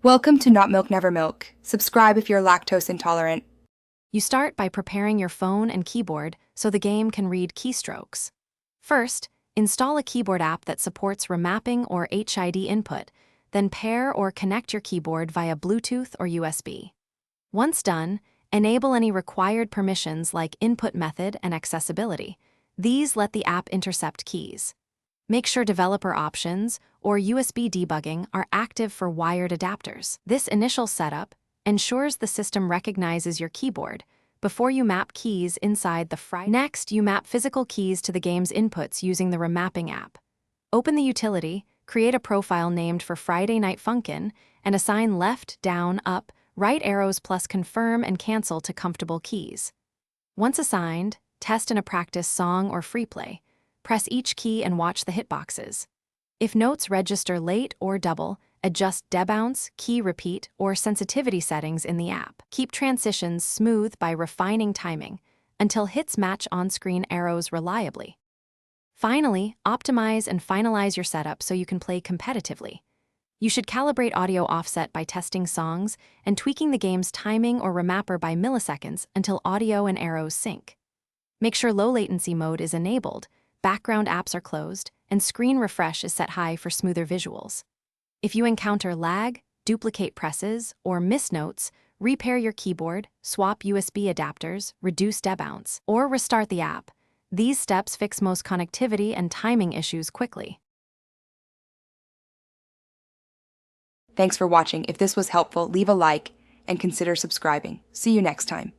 Welcome to Not Milk Never Milk. Subscribe if you're lactose intolerant. You start by preparing your phone and keyboard so the game can read keystrokes. First, install a keyboard app that supports remapping or HID input, then pair or connect your keyboard via Bluetooth or USB. Once done, enable any required permissions like input method and accessibility. These let the app intercept keys. Make sure developer options or USB debugging are active for wired adapters. This initial setup ensures the system recognizes your keyboard before you map keys inside the Friday. Next, you map physical keys to the game's inputs using the Remapping app. Open the utility, create a profile named for Friday Night Funkin', and assign left, down, up, right arrows plus confirm and cancel to comfortable keys. Once assigned, test in a practice song or free play. Press each key and watch the hitboxes. If notes register late or double, adjust debounce, key repeat, or sensitivity settings in the app. Keep transitions smooth by refining timing until hits match on-screen arrows reliably. Finally, optimize and finalize your setup so you can play competitively. You should calibrate audio offset by testing songs and tweaking the game's timing or remapper by milliseconds until audio and arrows sync. Make sure low latency mode is enabled, background apps are closed, and screen refresh is set high for smoother visuals. If you encounter lag, duplicate presses, or miss notes, repair your keyboard, swap USB adapters, reduce debounce, or restart the app. These steps fix most connectivity and timing issues quickly. Thanks for watching. If this was helpful, leave a like and consider subscribing. See you next time.